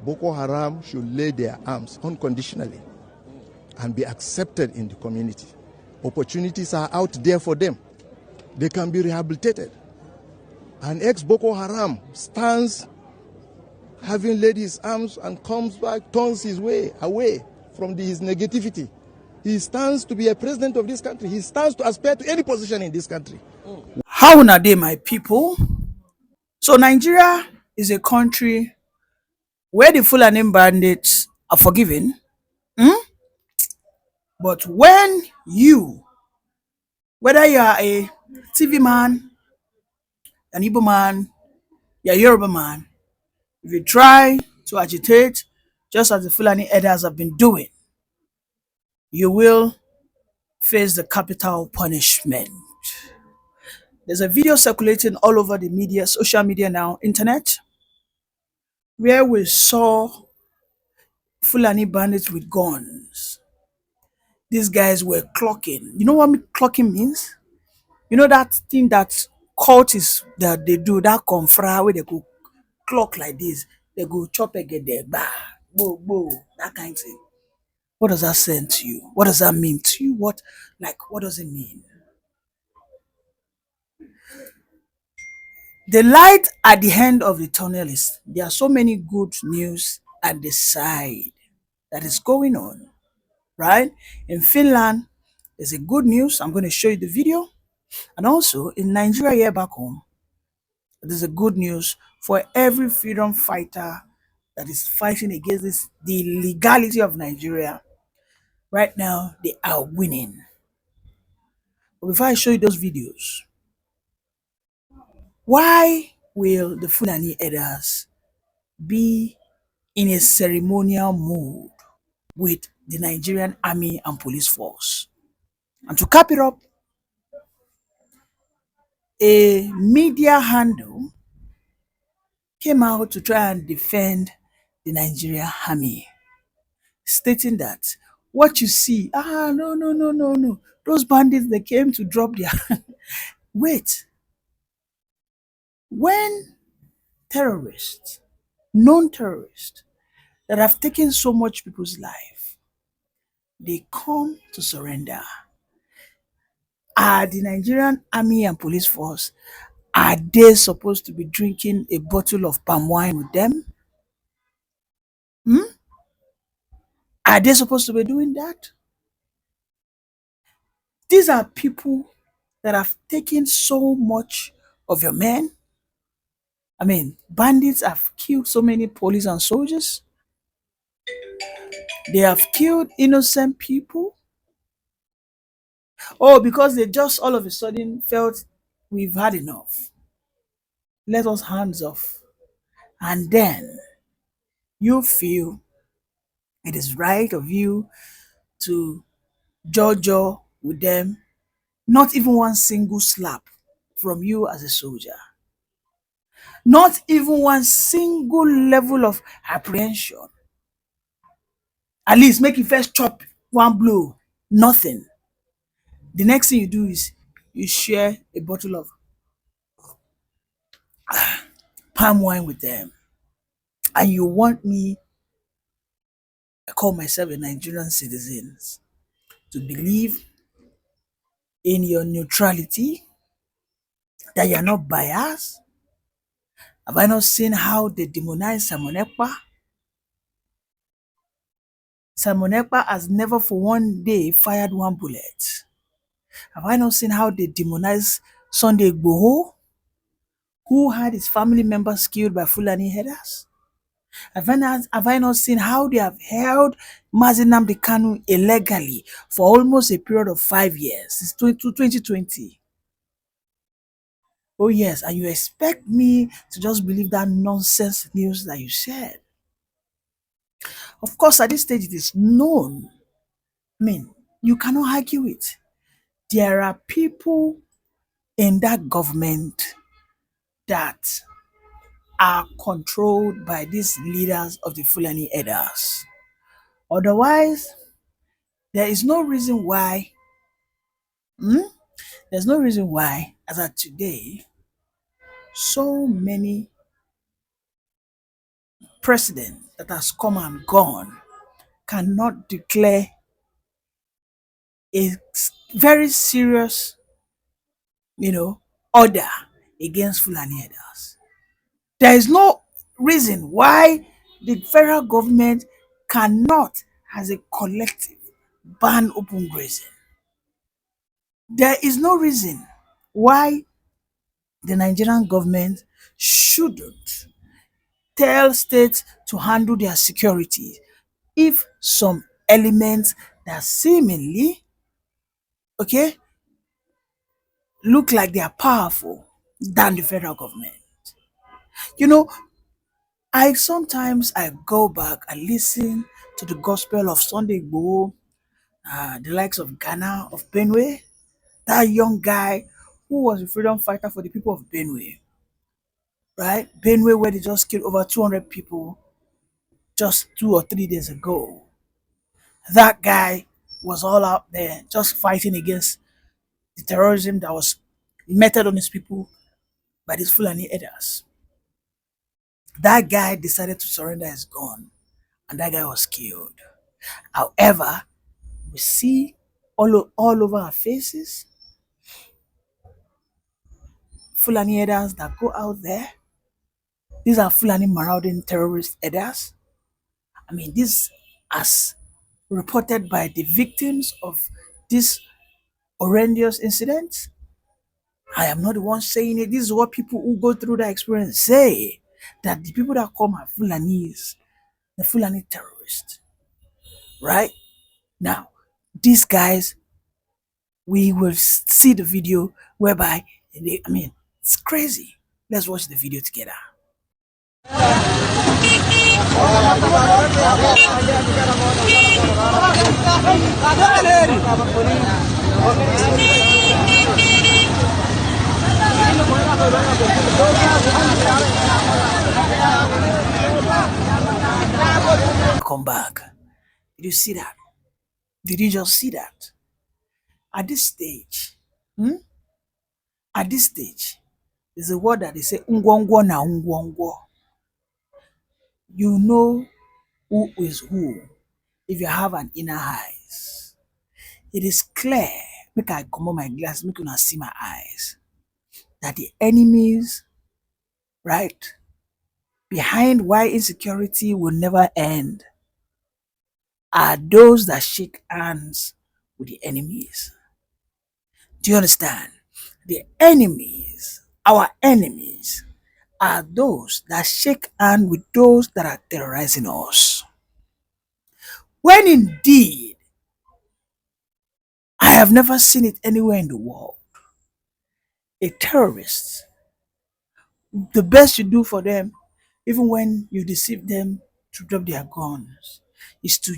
Boko Haram should lay their arms unconditionally and be accepted in the community. Opportunities are out there for them. They can be rehabilitated. An ex-Boko Haram stands having laid his arms and comes back, turns his way away from his negativity. He stands to be a president of this country. He stands to aspire to any position in this country. How are they, my people? So Nigeria is a country where the Fulani bandits are forgiven. But when you, whether you are a TV man, an Igbo man, you're a Yoruba man, if you try to agitate, just as the Fulani elders have been doing, you will face the capital punishment. There's a video circulating all over the media, social media now, internet, where we saw Fulani bandits with guns. These guys were clocking. You know what clocking means? You know that thing that cultists that they do, that confra where they go clock like this, they go chop a get there, bah, bo, bo, that kind of thing. What does that send to you? What does that mean to you? What does it mean? The light at the end of the tunnel is there are so many good news at the side that is going on, right? In Finland, there's a good news. I'm going to show you the video. And also in Nigeria here back home, there's a good news for every freedom fighter that is fighting against the legality of Nigeria. Right now, they are winning. But before I show you those videos, why will the Fulani elders be in a ceremonial mood with the Nigerian army and police force? And to cap it up, a media handle came out to try and defend the Nigerian army, stating that what you see, no. Those bandits, they came to drop their... Wait. When terrorists, known terrorists, that have taken so much people's life, they come to surrender, are the Nigerian army and police force, are they supposed to be drinking a bottle of palm wine with them? Are they supposed to be doing that? These are people that have taken so much of your men. I mean, bandits have killed so many police and soldiers. They have killed innocent people. Oh, because they just all of a sudden felt we've had enough. Let us hands off. And then you feel it is right of you to jojo with them, not even one single slap from you as a soldier. Not even one single level of apprehension. At least make it first chop one blow. Nothing. The next thing you do is you share a bottle of palm wine with them. And you want me, I call myself a Nigerian citizen, to believe in your neutrality, that you're not biased. Have I not seen how they demonize Simon Ekpa? Simon Ekpa has never for one day fired one bullet. Have I not seen how they demonize Sunday Igbohos, who had his family members killed by Fulani headers? Have I not seen how they have held Nnamdi Kanu illegally for almost a period of 5 years, since 2020? Oh yes, and you expect me to just believe that nonsense news that you said? Of course, at this stage it is known. I mean, you cannot argue it. There are people in that government that are controlled by these leaders of the Fulani elders. Otherwise, there is no reason why, there's no reason why, as of today, so many president that has come and gone cannot declare a very serious, order against Fulani herders. There is no reason why the federal government cannot, as a collective, ban open grazing. There is no reason why the Nigerian government shouldn't tell states to handle their security if some elements that seemingly, okay, look like they are powerful than the federal government. You know, I go back and listen to the gospel of Sunday Igboho, the likes of Ghana, of Benue, that young guy who was a freedom fighter for the people of Benue, right? Benue, where they just killed over 200 people just 2 or 3 days ago. That guy was all out there just fighting against the terrorism that was meted on his people by these Fulani herders. That guy decided to surrender his gun and that guy was killed. However, we see all over our faces Fulani herders that go out there. These are Fulani marauding terrorist herders. I mean, this as reported by the victims of this horrendous incident. I am not the one saying it. This is what people who go through that experience say. That the people that come are Fulanis, the Fulani terrorists. Right? Now, these guys, we will see the video whereby, it's crazy. Let's watch the video together. Come back. Did you see that? Did you just see that? At this stage, at this stage, there's a word that they say, ungwongwo na ungwongwo. You know who is who if you have an inner eyes. It is clear, make I come on my glass, make you not see my eyes, that the enemies, right, behind why insecurity will never end are those that shake hands with the enemies. Do you understand? The enemies, our enemies, are those that shake hands with those that are terrorizing us. When indeed, I have never seen it anywhere in the world, a terrorist, the best you do for them, even when you deceive them to drop their guns, is to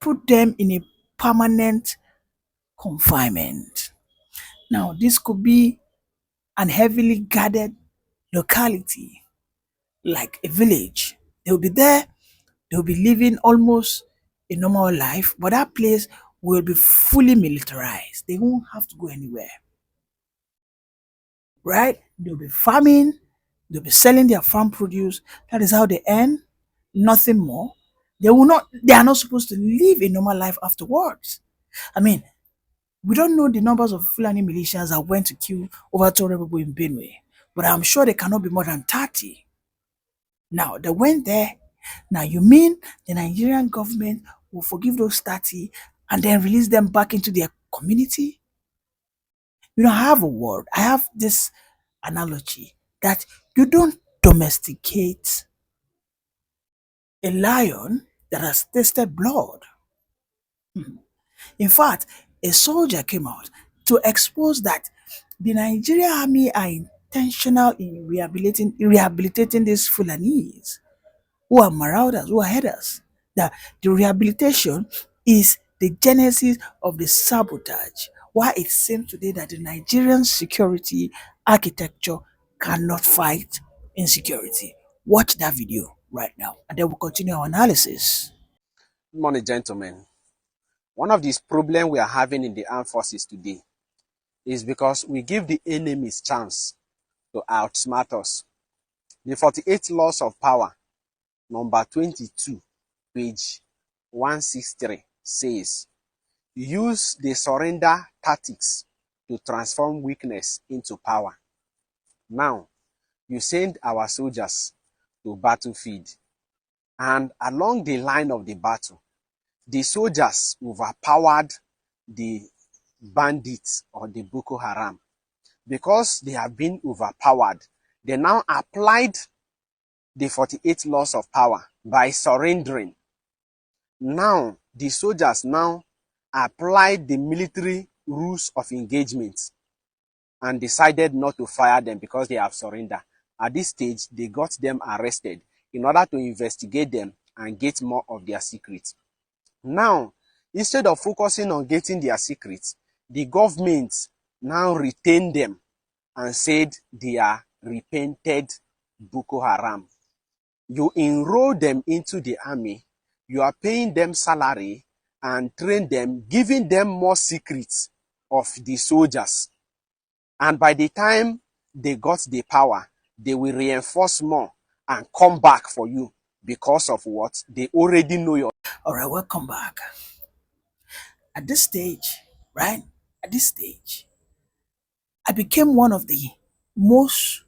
put them in a permanent confinement. Now, this could be an heavily guarded locality, like a village. They'll be there, they'll be living almost a normal life, but that place will be fully militarized. They won't have to go anywhere. Right? They'll be farming, they'll be selling their farm produce. That is how they earn, nothing more. They are not supposed to live a normal life afterwards. I mean, we don't know the numbers of Fulani militias that went to kill over 200 people in Benue, but I'm sure they cannot be more than 30. Now, they went there. Now, you mean the Nigerian government will forgive those 30 and then release them back into their community? I have a word. I have this analogy that you don't domesticate a lion that has tasted blood. In fact, a soldier came out to expose that the Nigerian army are intentional in rehabilitating these Fulanese who are marauders, who are headers. That the rehabilitation is the genesis of the sabotage. Why it seems today that the Nigerian security architecture cannot fight insecurity. Watch that video right now, and then we'll continue our analysis. Good morning, gentlemen. One of these problems we are having in the armed forces today is because we give the enemies chance to outsmart us. The 48 laws of power number 22, page 163 says, use the surrender tactics to transform weakness into power. Now, you send our soldiers to battlefield, and along the line of the battle, the soldiers overpowered the bandits or the Boko Haram. Because they have been overpowered, they now applied the 48 laws of power by surrendering. Now, the soldiers now applied the military rules of engagement and decided not to fire them because they have surrendered. At this stage, they got them arrested in order to investigate them and get more of their secrets. Now, instead of focusing on getting their secrets, the government now retained them and said they are repented Boko Haram. You enroll them into the army, you are paying them salary and train them, giving them more secrets of the soldiers. And by the time they got the power, they will reinforce more and come back for you because of what? They already know your... All right, welcome back. At this stage, right? At this stage, I became one of the most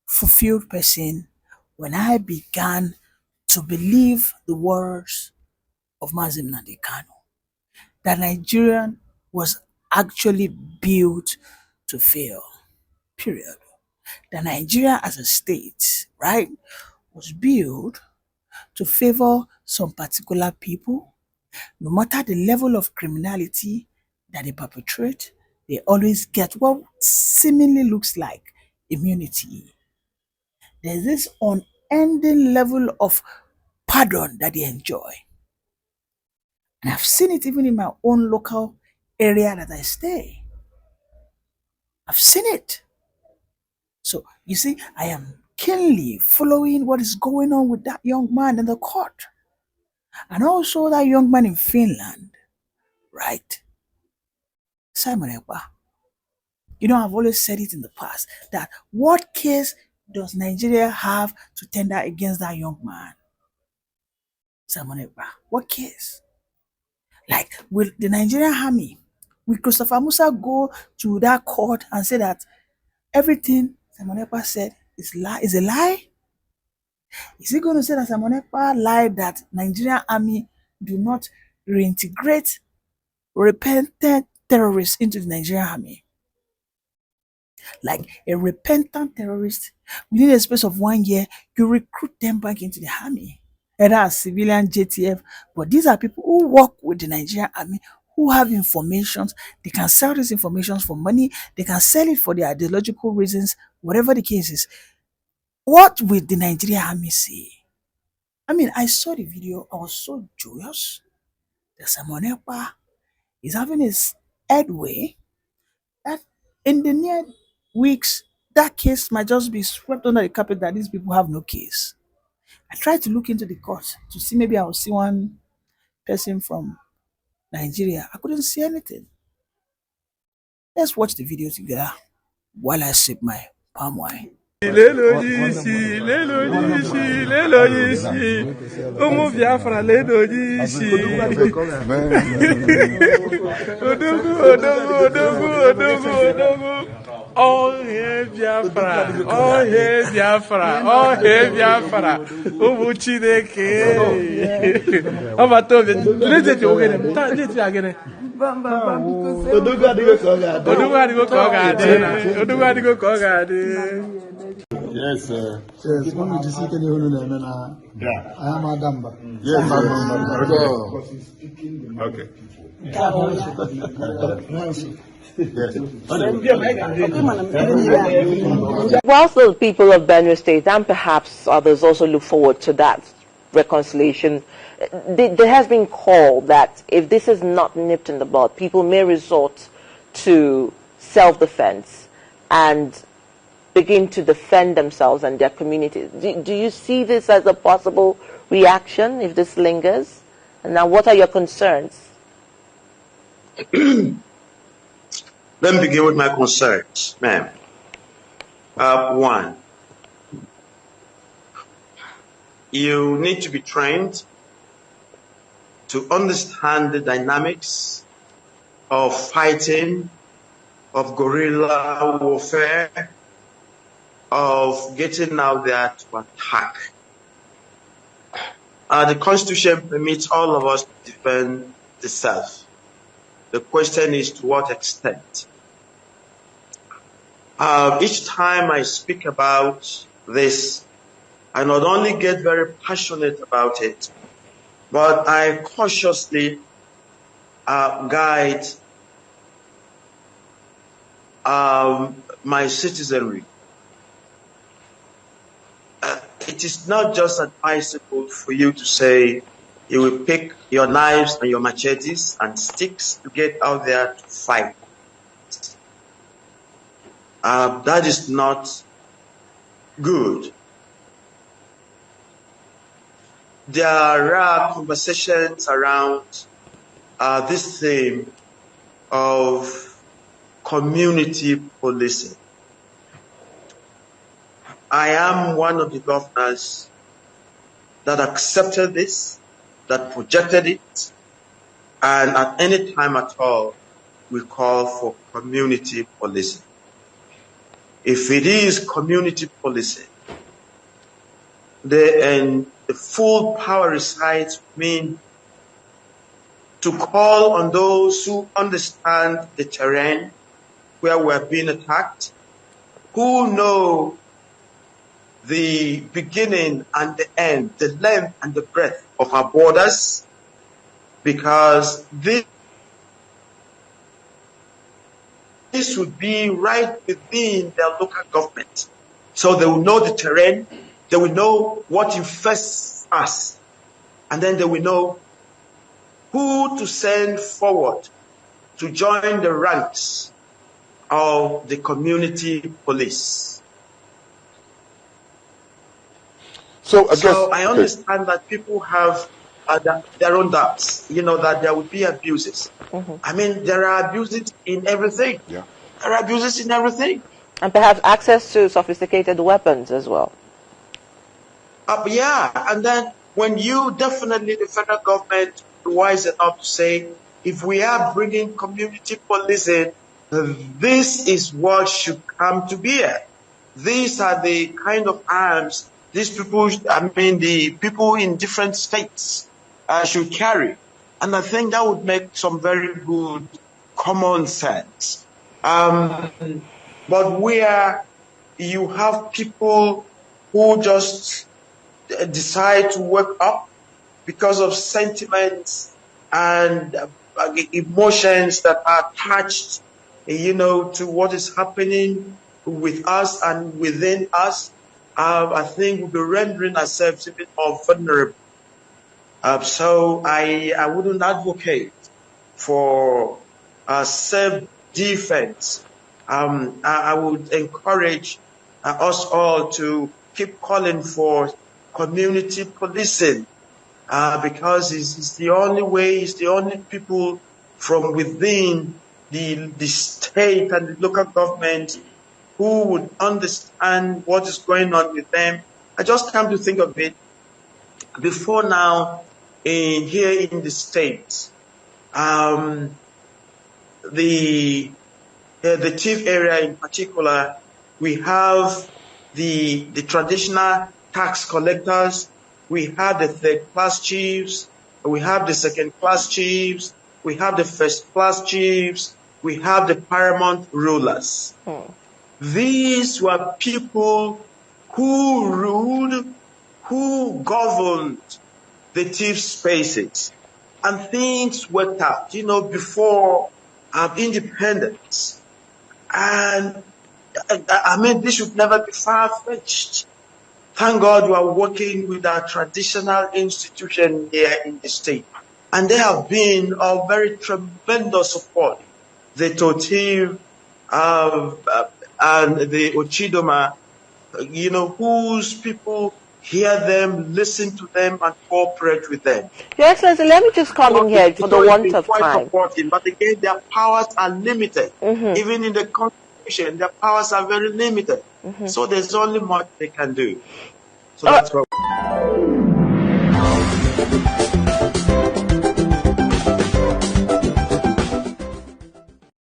fulfilled person when I began to believe the words of Nnamdi Kanu, that Nigeria was actually built to fail, period. That Nigeria as a state, right, was built to favor some particular people. No matter the level of criminality that they perpetrate, they always get what seemingly looks like immunity. There's this unending level of pardon that they enjoy. And I've seen it even in my own local area that I stay. I've seen it. So, you see, I am keenly following what is going on with that young man in the court. And also that young man in Finland, right? Simon Ekpa. You know, I've always said it in the past that what case does Nigeria have to tender against that young man? Simon Ekpa. What case? Like, will the Nigerian army, will Christopher Musa go to that court and say that everything Simon Ekpa said is a lie? Is he going to say that Simon Ekpa lied that Nigerian army do not reintegrate repentant terrorists into the Nigerian army? Like a repentant terrorist, within a space of 1 year, you recruit them back into the army. Either as civilian JTF, but these are people who work with the Nigerian army, who have informations. They can sell these informations for money. They can sell it for their ideological reasons, whatever the case is. What will the Nigerian army say? I mean, I saw the video. I was so joyous that Simon Ekpa is having his headway, that in the near weeks, that case might just be swept under the carpet that these people have no case. I tried to look into the court to see maybe I will see one person from Nigeria. I couldn't see anything. Let's watch the video together while I sip my palm wine. Umu Biafra Ledojishi. Odogu. Oh hey Biafra, oh hey Biafra, oh hey Biafra. Umu Chineke. Amato, let's get you again. Let's again. Odogu adigo kogade. Yes, sir. Yes, when we see any I am a Damba. Yes, okay. Whilst the people of Benue State and perhaps others also look forward to that reconciliation, there has been call that if this is not nipped in the bud, people may resort to self-defense and begin to defend themselves and their communities. Do you see this as a possible reaction if this lingers? And now, what are your concerns? Let me begin with my concerns, ma'am. 1, You need to be trained to understand the dynamics of fighting, of guerrilla warfare, of getting out there to attack. The Constitution permits all of us to defend the self. The question is to what extent. Each time I speak about this, I not only get very passionate about it, but I cautiously guide my citizenry. It is not just advisable for you to say you will pick your knives and your machetes and sticks to get out there to fight. That is not good. There are conversations around this theme of community policing. I am one of the governors that accepted this, that projected it, and at any time at all, we call for community policing. If it is community policing, then the full power resides mean to call on those who understand the terrain where we are being attacked, who know the beginning and the end, the length and the breadth of our borders, because this would be right within their local government. So they will know the terrain, they will know what infests us, and then they will know who to send forward to join the ranks of the community police. So I understand that people have their own doubts, that there will be abuses. Mm-hmm. I mean, there are abuses in everything. Yeah. There are abuses in everything. And perhaps access to sophisticated weapons as well. Yeah, and then when the federal government is wise enough to say, if we are bringing community policing, this is what should come to bear. These are the kind of arms these people, the people in different states should carry. And I think that would make some very good common sense. But where you have people who just decide to wake up because of sentiments and emotions that are attached, to what is happening with us and within us, I think we'll be rendering ourselves a bit more vulnerable. So I wouldn't advocate for self-defense. I would encourage us all to keep calling for community policing because it's the only way, it's the only people from within the state and the local government who would understand what is going on with them. I just come to think of it. Before now, here in the States, the chief area in particular, we have the traditional tax collectors, we have the third-class chiefs, we have the second-class chiefs, we have the first-class chiefs, we have the paramount rulers. These were people who ruled, who governed the chief spaces. And things worked out, before independence. And this should never be far-fetched. Thank God we are working with our traditional institution here in the state. And they have been of very tremendous support. The Totiv and the Ochidoma, whose people hear them, listen to them, and cooperate with them. Your Excellency, let me just come in here for the want of time. Supporting, but again, their powers are limited. Mm-hmm. Even in the Constitution, their powers are very limited. Mm-hmm. So there's only much they can do. So that's what